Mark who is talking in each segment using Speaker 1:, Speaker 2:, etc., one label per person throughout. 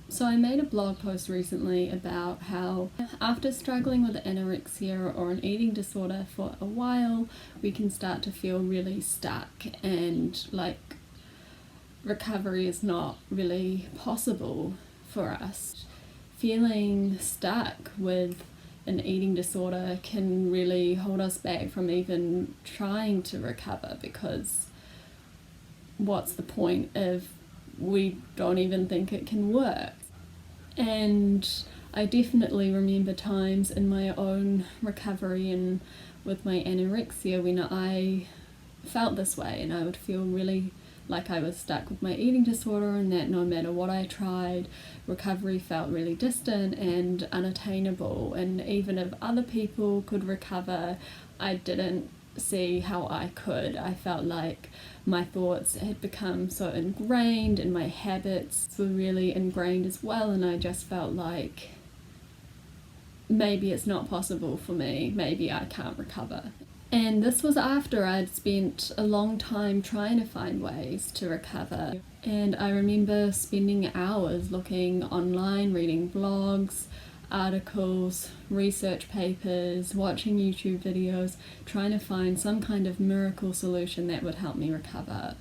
Speaker 1: So I made a blog post recently about how after struggling with anorexia or an eating disorder for a while, we can start to feel really stuck and like recovery is not really possible for us. Feeling stuck with an eating disorder can really hold us back from even trying to recover, because what's the point if we don't even think it can work? And I definitely remember times in my own recovery and with my anorexia when I felt this way, and I would feel really like I was stuck with my eating disorder, and that no matter what I tried, recovery felt really distant and unattainable. And even if other people could recover, I didn't see how I could. I felt like my thoughts had become so ingrained and my habits were really ingrained as well, and I just felt like maybe it's not possible for me, maybe I can't recover. And this was after I'd spent a long time trying to find ways to recover. And I remember spending hours looking online, reading blogs, articles, research papers, watching YouTube videos, trying to find some kind of miracle solution that would help me recover.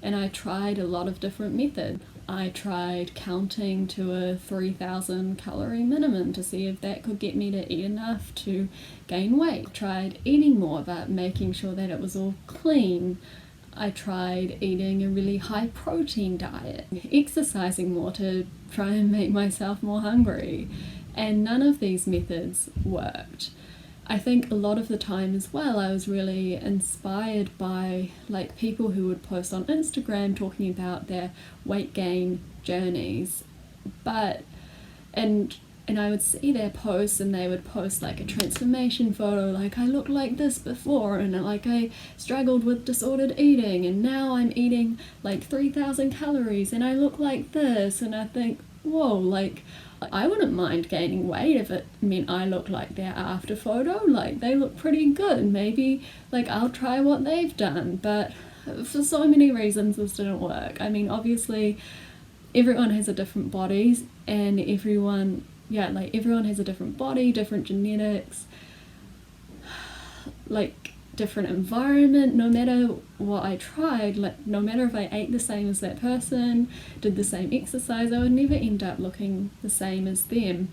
Speaker 1: And I tried a lot of different methods. I tried counting to a 3,000 calorie minimum to see if that could get me to eat enough to gain weight. I tried eating more, but making sure that it was all clean. I tried eating a really high protein diet, exercising more to try and make myself more hungry. And none of these methods worked. I think a lot of the time as well, I was really inspired by like people who would post on Instagram talking about their weight gain journeys. And I would see their posts, and they would post like a transformation photo, like I looked like this before, and like I struggled with disordered eating, and now I'm eating like 3,000 calories and I look like this. And I think, whoa, like I wouldn't mind gaining weight if it meant I looked like their after photo. Like they look pretty good, maybe like I'll try what they've done. But for so many reasons this didn't work. I mean, obviously everyone has a different bodies, and everyone has a different body, different genetics, like different environment. No matter what I tried, like no matter if I ate the same as that person, did the same exercise, I would never end up looking the same as them.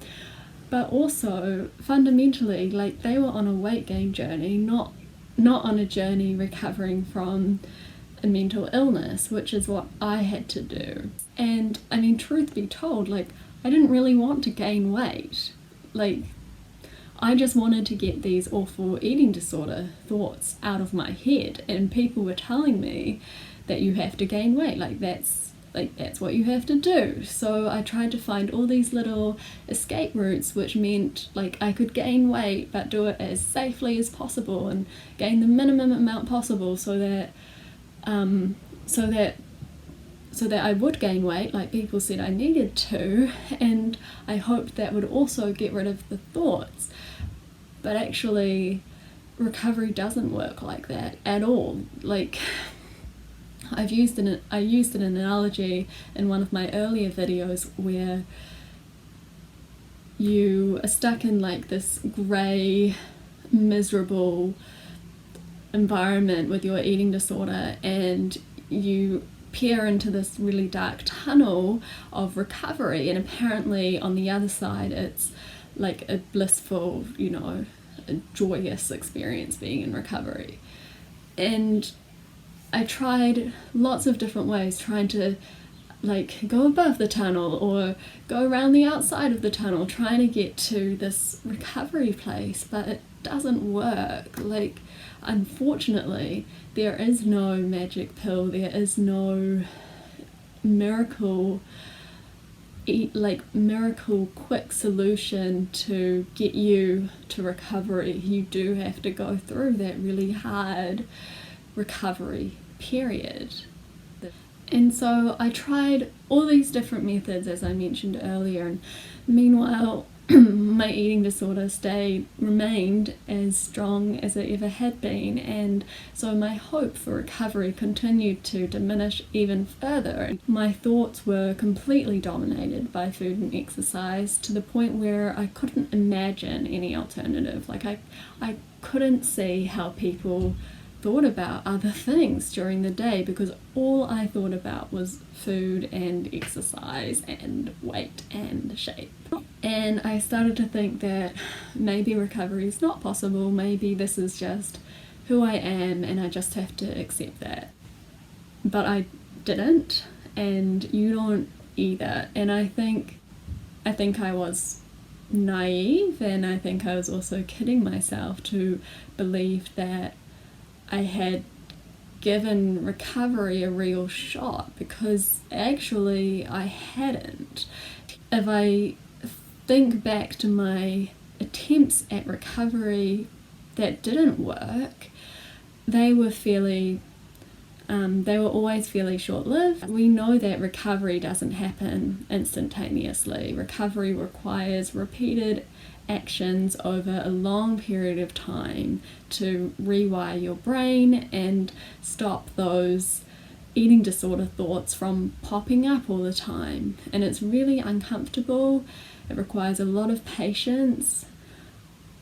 Speaker 1: But also fundamentally, like they were on a weight gain journey, not on a journey recovering from a mental illness, which is what I had to do. And I mean, truth be told, like I didn't really want to gain weight. Like I just wanted to get these awful eating disorder thoughts out of my head, and people were telling me that you have to gain weight, that's what you have to do. So I tried to find all these little escape routes, which meant like I could gain weight but do it as safely as possible and gain the minimum amount possible so that I would gain weight like people said I needed to, and I hoped that would also get rid of the thoughts. But actually, recovery doesn't work like that at all. Like, I used an analogy in one of my earlier videos where you are stuck in like this grey, miserable environment with your eating disorder, and you peer into this really dark tunnel of recovery, and apparently on the other side it's like a blissful, a joyous experience being in recovery. And I tried lots of different ways trying to like go above the tunnel or go around the outside of the tunnel, trying to get to this recovery place, but it doesn't work. Like, unfortunately, there is no magic pill, there is no miracle quick solution to get you to recovery. You do have to go through that really hard recovery period. And so I tried all these different methods, as I mentioned earlier, and meanwhile my eating disorder remained as strong as it ever had been, and so my hope for recovery continued to diminish even further. My thoughts were completely dominated by food and exercise, to the point where I couldn't imagine any alternative. Like I couldn't see how people thought about other things during the day, because all I thought about was food and exercise and weight and shape. And I started to think that maybe recovery is not possible, maybe this is just who I am and I just have to accept that. But I didn't, and you don't either. And I think I was naive, and I think I was also kidding myself to believe that I had given recovery a real shot, because actually I hadn't. If I think back to my attempts at recovery that didn't work, they were always fairly short-lived. We know that recovery doesn't happen instantaneously. Recovery requires repeated actions over a long period of time to rewire your brain and stop those eating disorder thoughts from popping up all the time. And it's really uncomfortable. It requires a lot of patience,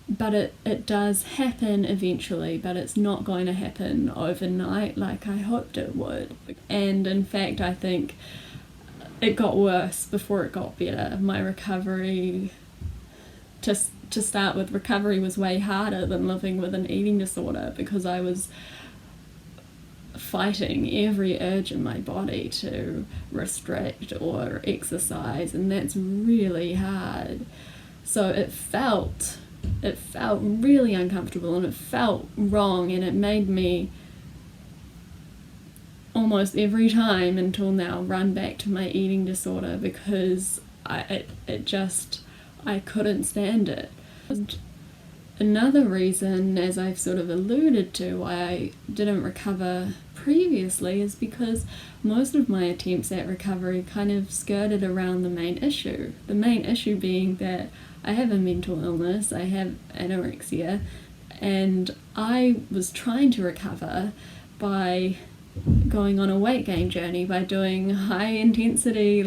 Speaker 1: but it does happen eventually, but it's not going to happen overnight like I hoped it would. And in fact, I think it got worse before it got better. My recovery, to start with, recovery was way harder than living with an eating disorder, because I was fighting every urge in my body to restrict or exercise, and that's really hard. So it felt really uncomfortable, and it felt wrong, and it made me almost every time until now run back to my eating disorder, because I couldn't stand it. And another reason, as I've sort of alluded to, why I didn't recover previously is because most of my attempts at recovery kind of skirted around the main issue. The main issue being that I have a mental illness, I have anorexia, and I was trying to recover by going on a weight gain journey, by doing high intensity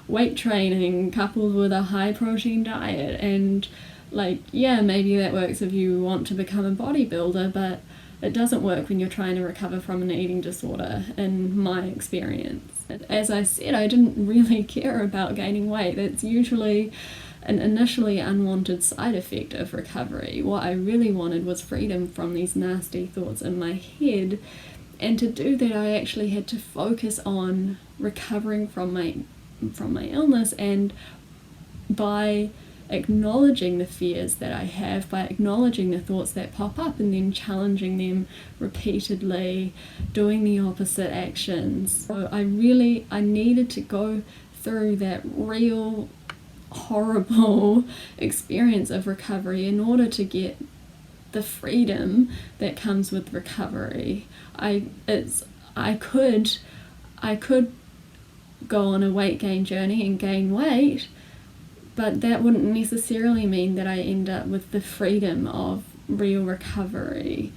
Speaker 1: weight training coupled with a high protein diet. And maybe that works if you want to become a bodybuilder, but it doesn't work when you're trying to recover from an eating disorder, in my experience. As I said, I didn't really care about gaining weight. That's usually an initially unwanted side effect of recovery. What I really wanted was freedom from these nasty thoughts in my head, and to do that I actually had to focus on recovering from my illness, and by acknowledging the fears that I have, by acknowledging the thoughts that pop up and then challenging them repeatedly, doing the opposite actions. So I needed to go through that real horrible experience of recovery in order to get the freedom that comes with recovery. I could go on a weight gain journey and gain weight, but that wouldn't necessarily mean that I end up with the freedom of real recovery.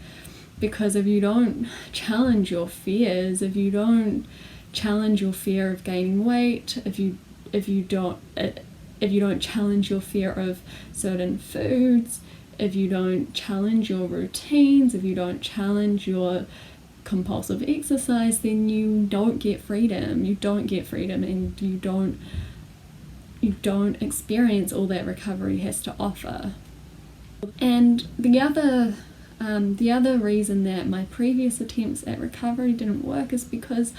Speaker 1: Because if you don't challenge your fears, if you don't challenge your fear of gaining weight, if you don't challenge your fear of certain foods, if you don't challenge your routines, if you don't challenge your compulsive exercise, then you don't get freedom. You don't get freedom, and you don't experience all that recovery has to offer. And the other reason that my previous attempts at recovery didn't work is because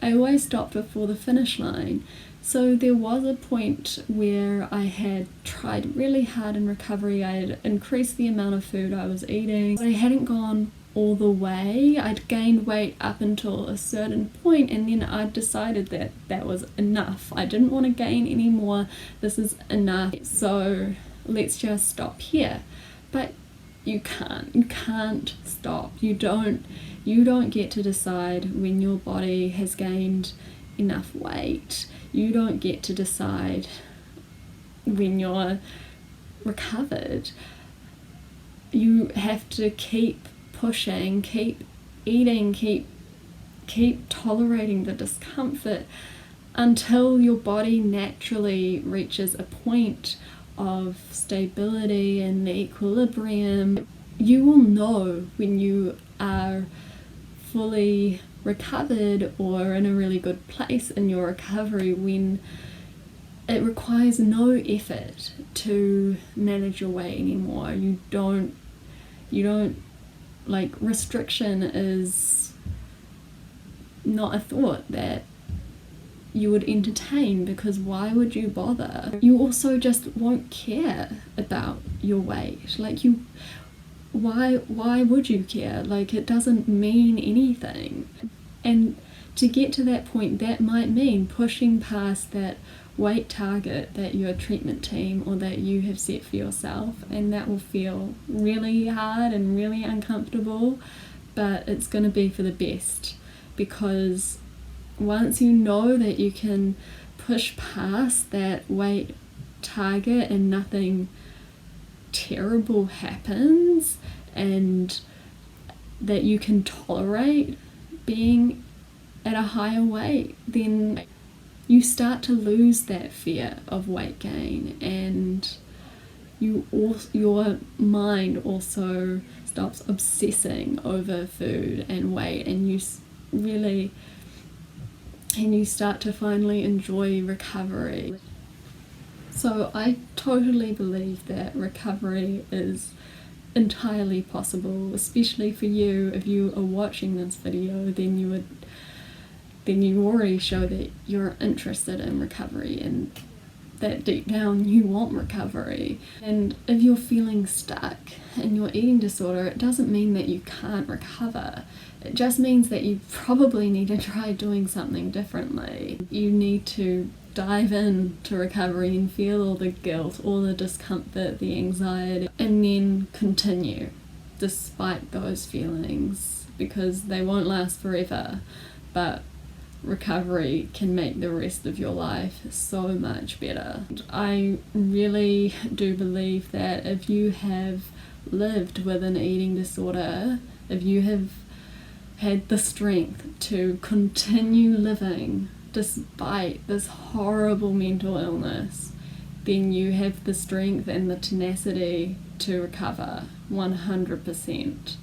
Speaker 1: I always stopped before the finish line. So there was a point where I had tried really hard in recovery. I had increased the amount of food I was eating, but I hadn't gone all the way. I'd gained weight up until a certain point, and then I'd decided that that was enough. I didn't want to gain any more. This is enough. So let's just stop here. But you can't stop. You don't get to decide when your body has gained enough weight. You don't get to decide when you're recovered, you have to keep pushing, keep eating, keep tolerating the discomfort until your body naturally reaches a point of stability and equilibrium. You will know when you are fully recovered or in a really good place in your recovery, when it requires no effort to manage your weight anymore. You don't like, restriction is not a thought that you would entertain, because why would you bother? You also just won't care about your weight. Like, why would you care? Like, it doesn't mean anything. And to get to that point, that might mean pushing past that weight target that your treatment team or that you have set for yourself, and that will feel really hard and really uncomfortable, but it's going to be for the best, because once you know that you can push past that weight target and nothing terrible happens, and that you can tolerate being at a higher weight, then you start to lose that fear of weight gain, and your mind also stops obsessing over food and weight, and you start to finally enjoy recovery. So I totally believe that recovery is entirely possible, especially for you. If you are watching this video, then you already show that you're interested in recovery and that deep down you want recovery. And if you're feeling stuck in your eating disorder, it doesn't mean that you can't recover. It just means that you probably need to try doing something differently. You need to dive into recovery and feel all the guilt, all the discomfort, the anxiety, and then continue despite those feelings, because they won't last forever, but recovery can make the rest of your life so much better. I really do believe that if you have lived with an eating disorder, if you have had the strength to continue living despite this horrible mental illness, then you have the strength and the tenacity to recover 100%.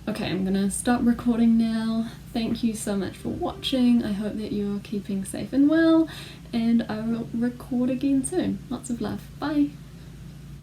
Speaker 1: Okay, I'm gonna stop recording now. Thank you so much for watching. I hope that you're keeping safe and well, and I will record again soon. Lots of love. Bye.